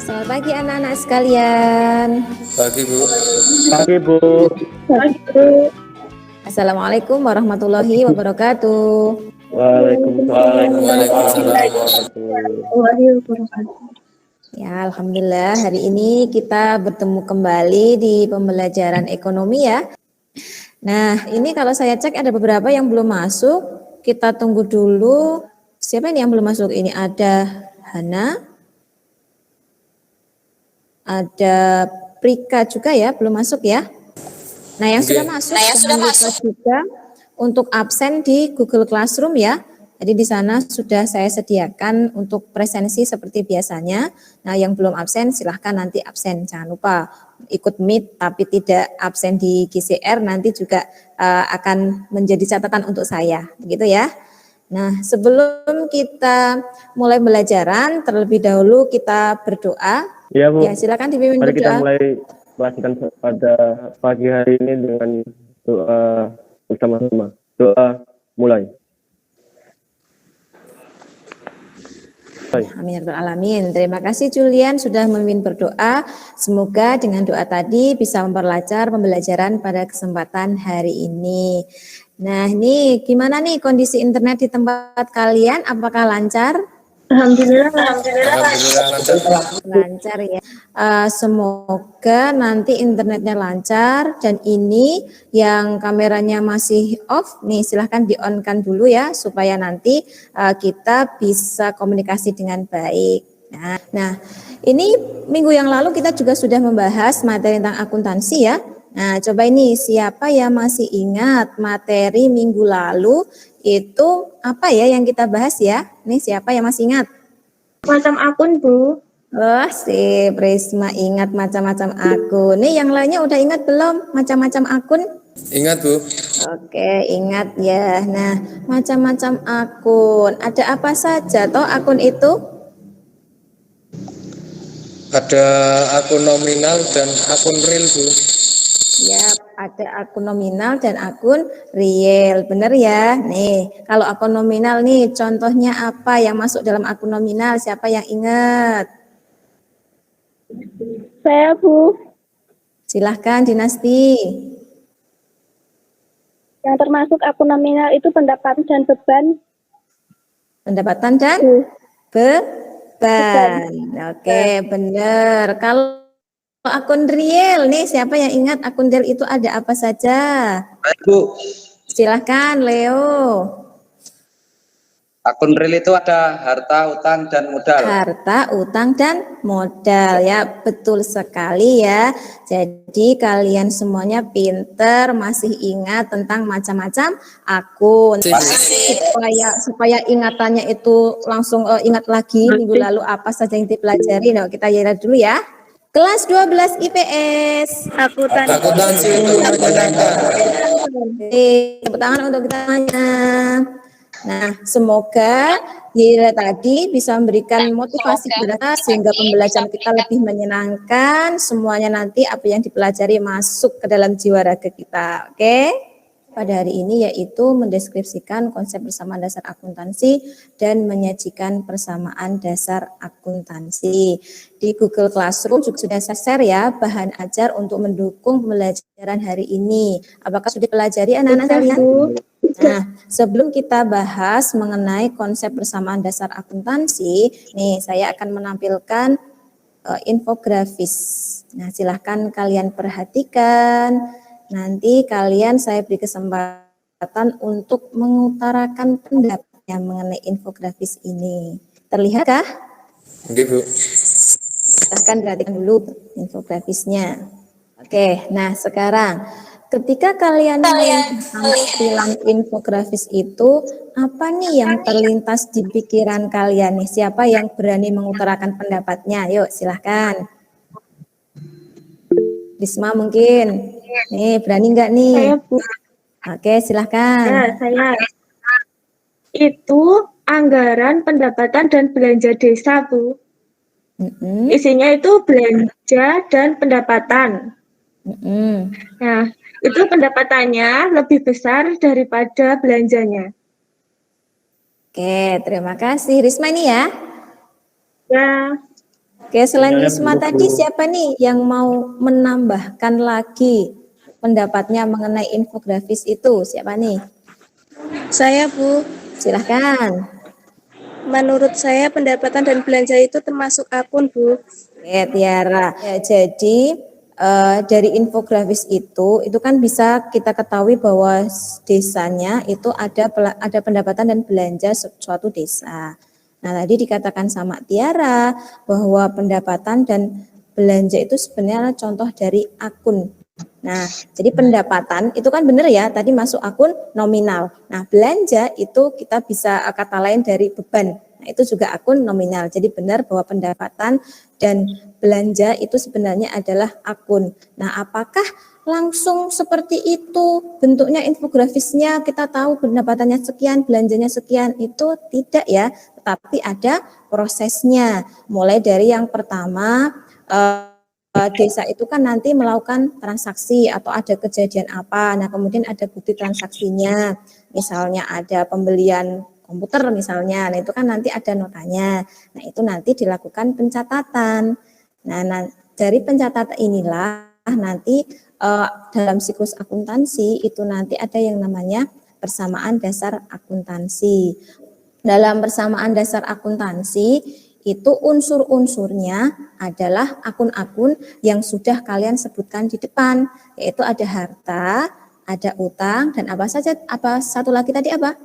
Selamat pagi anak-anak sekalian. Pagi Bu. Pagi Bu. Assalamualaikum warahmatullahi wabarakatuh. Waalaikumsalam Waalaikumsalam. Ya, alhamdulillah hari ini kita bertemu kembali di pembelajaran ekonomi ya. Nah, ini kalau saya cek ada beberapa yang belum masuk. Kita tunggu dulu. Siapa ini yang belum masuk? Ini ada Hana, ada Prika juga ya, belum masuk ya. Nah, yang sudah masuk, jangan lupa juga untuk absen di Google Classroom ya. Jadi di sana sudah saya sediakan untuk presensi seperti biasanya. Nah, yang belum absen silahkan nanti absen. Jangan lupa ikut Meet tapi tidak absen di GCR, nanti juga akan menjadi catatan untuk saya. Begitu ya. Nah, sebelum kita mulai pembelajaran, terlebih dahulu kita berdoa. Ya Bu. Ya, silakan dipimpin Mari kita berdoa. mulai pelajaran pada pagi hari ini dengan doa bersama-sama. Doa mulai. Amin ya rabbal alamin. Terima kasih Julian sudah memimpin berdoa. Semoga dengan doa tadi bisa memperlancar pembelajaran pada kesempatan hari ini. Nah, ini gimana nih kondisi internet di tempat kalian? Apakah lancar? Alhamdulillah Lancar ya. Semoga nanti internetnya lancar dan ini yang kameranya masih off nih silahkan di-on-kan dulu ya supaya nanti kita bisa komunikasi dengan baik. Nah, ini minggu yang lalu kita juga sudah membahas materi tentang akuntansi ya. Nah, coba ini siapa yang masih ingat materi minggu lalu itu apa ya yang kita bahas ya? Nih siapa yang masih ingat? macam akun Bu. Wah, si Prisma ingat macam-macam akun. Nih yang lainnya udah ingat belum macam-macam akun? Ingat Bu. Oke, ingat ya. Nah, macam-macam akun. Ada apa saja toh akun itu? Ada akun nominal dan akun real Bu. Ya, ada akun nominal dan akun real. Bener ya? Nih, kalau akun nominal nih contohnya apa yang masuk dalam akun nominal? Siapa yang ingat? Saya Bu. Silahkan Dinasti. Yang termasuk akun nominal itu pendapatan dan beban. Pendapatan dan beban. Oke, benar. Kalau akun real nih, siapa yang ingat akun real itu ada apa saja? Bu, Silahkan Leo. akun real itu ada harta, utang, dan modal. Harta, utang, dan modal ya, betul sekali ya. Jadi kalian semuanya pinter, masih ingat tentang macam-macam akun. Supaya ingatannya itu langsung ingat lagi minggu lalu apa saja yang dipelajari. Nah, kita lihat dulu ya. Kelas 12 IPS. Akuntansi untuk menyenangkan. Tepuk tangan untuk kita semuanya. Nah, semoga Yira tadi bisa memberikan motivasi kepada kita sehingga pembelajaran kita lebih menyenangkan. Semuanya nanti apa yang dipelajari masuk ke dalam jiwa raga kita. Oke? Pada hari ini yaitu mendeskripsikan konsep persamaan dasar akuntansi dan menyajikan persamaan dasar akuntansi. Di Google Classroom juga sudah saya share ya bahan ajar untuk mendukung pembelajaran hari ini. Apakah sudah dipelajari anak-anak kalian? Nah, sebelum kita bahas mengenai konsep persamaan dasar akuntansi, nih saya akan menampilkan infografis. Nah, silahkan kalian perhatikan. Nanti kalian saya beri kesempatan untuk mengutarakan pendapatnya mengenai infografis ini. Terlihatkah? Oke Bu. Silahkan perhatikan dulu infografisnya. Oke, nah sekarang ketika kalian melihat tampilan infografis itu, apa nih yang terlintas di pikiran kalian nih? Siapa yang berani mengutarakan pendapatnya? Yuk, silahkan. Risma mungkin. Nih, berani nggak nih? Saya Bu. Oke, silahkan. Ya, saya. Itu anggaran pendapatan dan belanja desa Bu. Isinya itu belanja dan pendapatan. Nah, itu pendapatannya lebih besar daripada belanjanya. Oke, terima kasih. Risma ini ya? Ya. Oke, selain Sinyalnya Risma buruk, tadi Bu. siapa nih yang mau menambahkan lagi pendapatnya mengenai infografis itu? Siapa nih? Saya, Bu. Silahkan. Menurut saya pendapatan dan belanja itu termasuk akun, Bu. Oke, Tiara. Ya, jadi dari infografis itu kan bisa kita ketahui bahwa desanya itu ada pendapatan dan belanja suatu desa. Nah, tadi dikatakan sama Tiara bahwa pendapatan dan belanja itu sebenarnya contoh dari akun. Nah, jadi pendapatan itu kan benar ya, tadi masuk akun nominal. Nah, belanja itu kita bisa kata lain dari beban. Nah, itu juga akun nominal. Jadi benar bahwa pendapatan dan belanja itu sebenarnya adalah akun. Nah, apakah langsung seperti itu bentuknya infografisnya, kita tahu pendapatannya sekian, belanjanya sekian, itu tidak ya, tetapi ada prosesnya. Mulai dari yang pertama, desa itu kan nanti melakukan transaksi atau ada kejadian apa, nah kemudian ada bukti transaksinya, misalnya ada pembelian komputer misalnya, nah itu kan nanti ada notanya, nah itu nanti dilakukan pencatatan. Nah dari pencatatan inilah nanti dalam siklus akuntansi itu nanti ada yang namanya persamaan dasar akuntansi. Dalam persamaan dasar akuntansi itu unsur-unsurnya adalah akun-akun yang sudah kalian sebutkan di depan, yaitu ada harta, ada utang, dan apa saja, apa satu lagi tadi apa?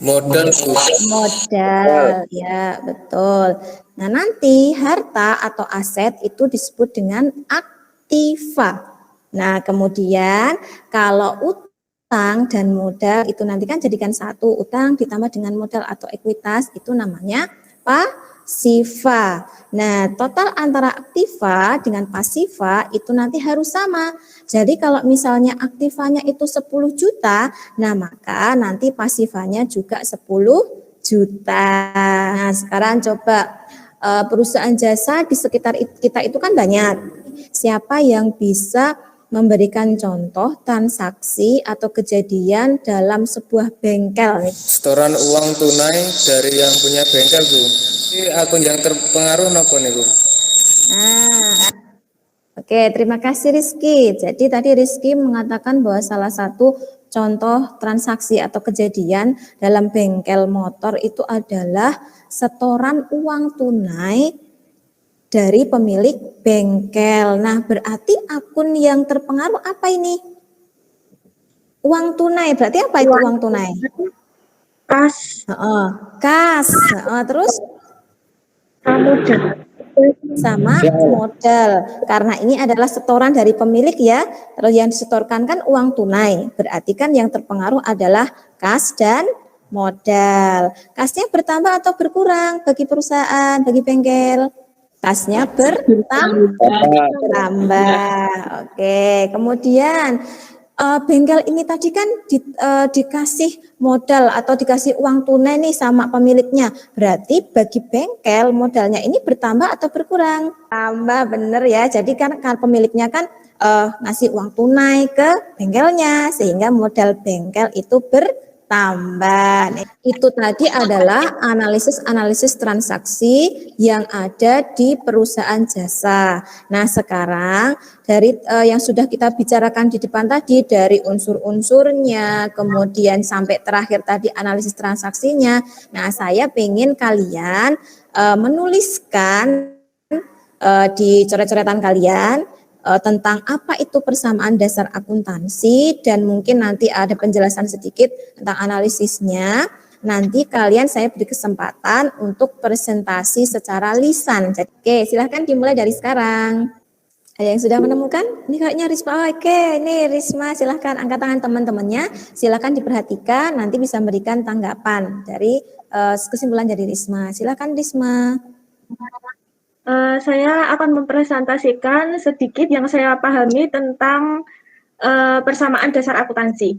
Modal, Bu. Modal, ya betul. Nah nanti harta atau aset itu disebut dengan aktiva. Nah kemudian kalau utang dan modal itu nanti kan jadikan satu, utang ditambah dengan modal atau ekuitas itu namanya pasiva. Nah total antara aktiva dengan pasiva itu nanti harus sama. Jadi kalau misalnya aktivanya itu 10 juta, nah maka nanti pasivanya juga 10 juta. Nah sekarang coba perusahaan jasa di sekitar kita itu kan banyak. Siapa yang bisa memberikan contoh transaksi atau kejadian dalam sebuah bengkel? Setoran uang tunai dari yang punya bengkel, Bu. Ini akun yang terpengaruh apa nih, Bu? Nah, oke, terima kasih Rizky. Jadi tadi Rizky mengatakan bahwa salah satu contoh transaksi atau kejadian dalam bengkel motor itu adalah setoran uang tunai dari pemilik bengkel. Nah, berarti akun yang terpengaruh apa ini? Uang tunai, berarti apa itu uang tunai? Kas. Kas. Terus? Modal. Sama modal. Karena ini adalah setoran dari pemilik ya. Terus yang disetorkan kan uang tunai. Berarti kan yang terpengaruh adalah kas dan modal. Kasnya bertambah atau berkurang bagi perusahaan, bagi bengkel? Kasnya bertambah. Oke, kemudian bengkel ini tadi kan dikasih modal atau dikasih uang tunai nih sama pemiliknya. Berarti bagi bengkel modalnya ini bertambah atau berkurang? Tambah, bener ya. Jadi kan pemiliknya kan ngasih uang tunai ke bengkelnya sehingga modal bengkel itu bertambah. Itu tadi adalah analisis transaksi yang ada di perusahaan jasa. Nah, sekarang dari yang sudah kita bicarakan di depan tadi, dari unsur-unsurnya, kemudian sampai terakhir tadi analisis transaksinya. Nah, saya pengen kalian menuliskan di coret-coretan kalian tentang apa itu persamaan dasar akuntansi, dan mungkin nanti ada penjelasan sedikit tentang analisisnya. Nanti kalian saya beri kesempatan untuk presentasi secara lisan. Jadi, oke, silahkan dimulai dari sekarang. Ada yang sudah menemukan? Ini kayaknya Risma. Oke, ini Risma, silahkan angkat tangan teman-temannya. Silahkan diperhatikan, nanti bisa memberikan tanggapan dari kesimpulan dari Risma. Silahkan Risma. Saya akan mempresentasikan sedikit yang saya pahami tentang persamaan dasar akuntansi.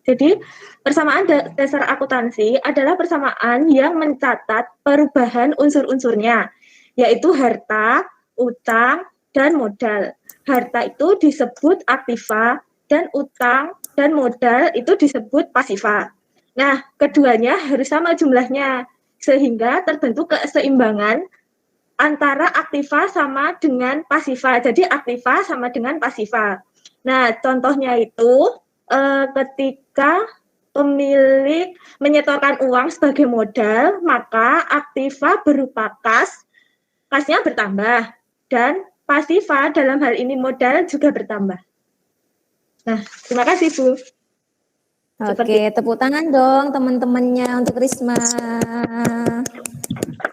Jadi, persamaan dasar akuntansi adalah persamaan yang mencatat perubahan unsur-unsurnya, yaitu harta, utang, dan modal. Harta itu disebut aktiva, dan utang dan modal itu disebut pasiva. Nah, keduanya harus sama jumlahnya. sehingga terbentuk keseimbangan antara aktiva sama dengan pasiva. Jadi aktiva sama dengan pasiva. Nah, contohnya itu ketika pemilik menyetorkan uang sebagai modal, maka aktiva berupa kas, kasnya bertambah, dan pasiva dalam hal ini modal juga bertambah. Nah, terima kasih Bu. Oke, tepuk tangan dong teman-temannya untuk Risma.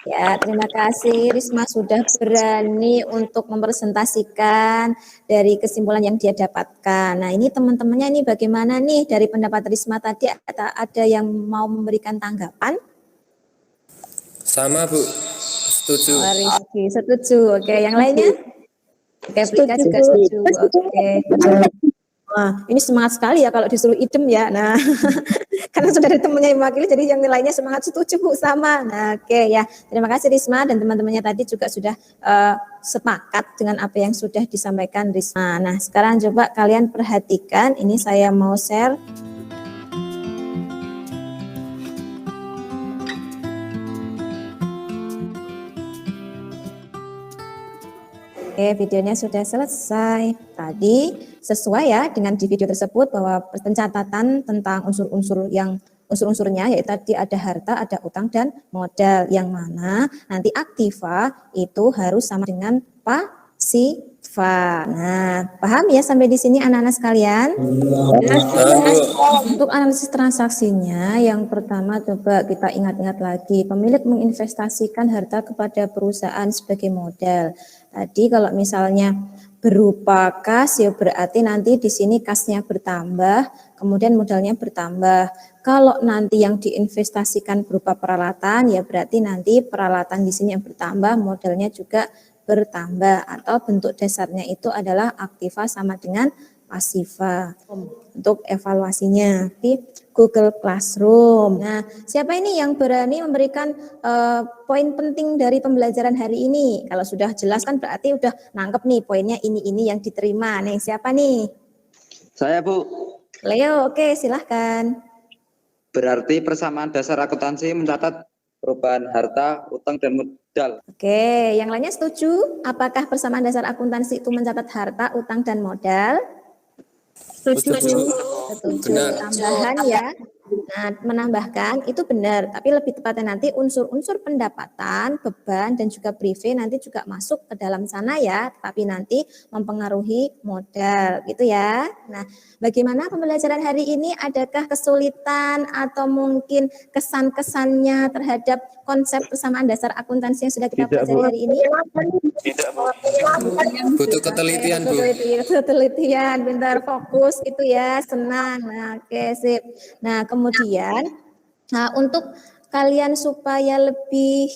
Ya, terima kasih Risma sudah berani untuk mempresentasikan dari kesimpulan yang dia dapatkan. Nah, ini teman-temannya ini bagaimana nih dari pendapat Risma tadi, ada yang mau memberikan tanggapan? Sama Bu, setuju. Oh, Rizky, setuju. Oke, yang lainnya? Oke, Blika juga setuju. Oke. Wah, ini semangat sekali ya kalau disuruh idem ya. Nah, karena sudah ada temannya yang mewakili, jadi yang lainnya semangat setuju Bu sama. Nah, oke ya. Terima kasih Risma dan teman-temannya tadi juga sudah sepakat dengan apa yang sudah disampaikan Risma. Nah, sekarang coba kalian perhatikan. Ini saya mau share. Oke, videonya sudah selesai. Tadi sesuai ya dengan di video tersebut bahwa pencatatan tentang unsur-unsurnya yaitu tadi ada harta, ada utang dan modal, yang mana nanti aktiva itu harus sama dengan pasiva. Nah, paham ya sampai di sini anak-anak sekalian? Untuk analisis transaksinya, yang pertama coba kita ingat-ingat lagi, pemilik menginvestasikan harta kepada perusahaan sebagai modal. Tadi kalau misalnya berupa kas ya berarti nanti di sini kasnya bertambah, kemudian modalnya bertambah. Kalau nanti yang diinvestasikan berupa peralatan ya berarti nanti peralatan di sini yang bertambah, modalnya juga bertambah, atau bentuk dasarnya itu adalah aktiva sama dengan pasiva. Untuk evaluasinya di Google Classroom. Nah, siapa ini yang berani memberikan poin penting dari pembelajaran hari ini? Kalau sudah jelas kan berarti udah nangkep nih poinnya ini yang diterima. Nih, siapa nih? Saya Bu. Leo, oke silahkan. Berarti persamaan dasar akuntansi mencatat perubahan harta, utang, dan modal. Oke, yang lainnya setuju? Apakah persamaan dasar akuntansi itu mencatat harta, utang, dan modal? Setuju. Tambahan ya. Nah, menambahkan itu benar, tapi lebih tepatnya nanti unsur-unsur pendapatan, beban, dan juga prive nanti juga masuk ke dalam sana ya, tapi nanti mempengaruhi modal gitu ya. Nah, bagaimana pembelajaran hari ini? Adakah kesulitan atau mungkin kesan-kesannya terhadap konsep persamaan dasar akuntansi yang sudah kita pelajari hari ini? Tidak, Bu. Butuh ketelitian Bu. Ketelitian, bentar fokus gitu ya, senang. Nah, oke sip. Nah, kemudian untuk kalian supaya lebih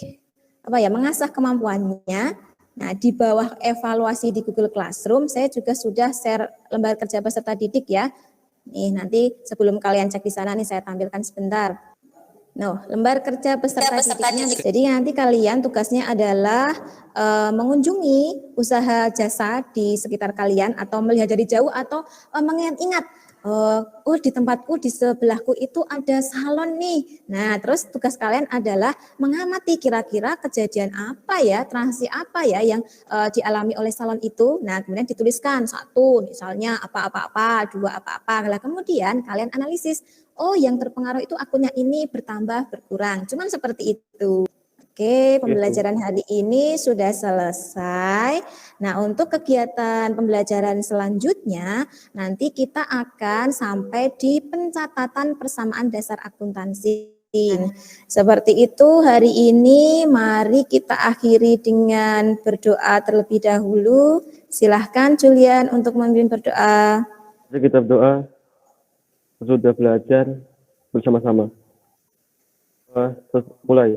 mengasah kemampuannya, nah di bawah evaluasi di Google Classroom saya juga sudah share lembar kerja peserta didik ya. Nih nanti sebelum kalian cek di sana nih saya tampilkan sebentar. Nah, lembar kerja peserta didiknya. Jadi nanti kalian tugasnya adalah mengunjungi usaha jasa di sekitar kalian atau melihat dari jauh atau mengingat-ingat. Oh di tempatku di sebelahku itu ada salon nih. Nah terus tugas kalian adalah mengamati kira-kira kejadian apa ya, transaksi apa ya yang dialami oleh salon itu. Nah kemudian dituliskan satu misalnya apa-apa-apa, dua apa-apa. Nah kemudian kalian analisis, oh yang terpengaruh itu akunnya ini bertambah berkurang. Cuman seperti itu. Oke, pembelajaran hari ini sudah selesai. Nah, untuk kegiatan pembelajaran selanjutnya, nanti kita akan sampai di pencatatan persamaan dasar akuntansi. Seperti itu hari ini, mari kita akhiri dengan berdoa terlebih dahulu. Silahkan Julian untuk memimpin berdoa. Kita berdoa, sudah belajar bersama-sama. Mulai.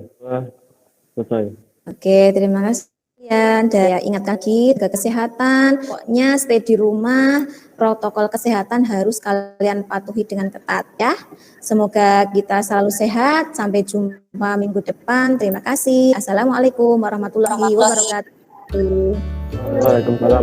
Selesai. Oke, terima kasih. Dan ingat lagi ke kesehatan, pokoknya stay di rumah, protokol kesehatan harus kalian patuhi dengan ketat ya. Semoga kita selalu sehat, sampai jumpa minggu depan. Terima kasih. Assalamualaikum warahmatullahi wabarakatuh. Waalaikumsalam.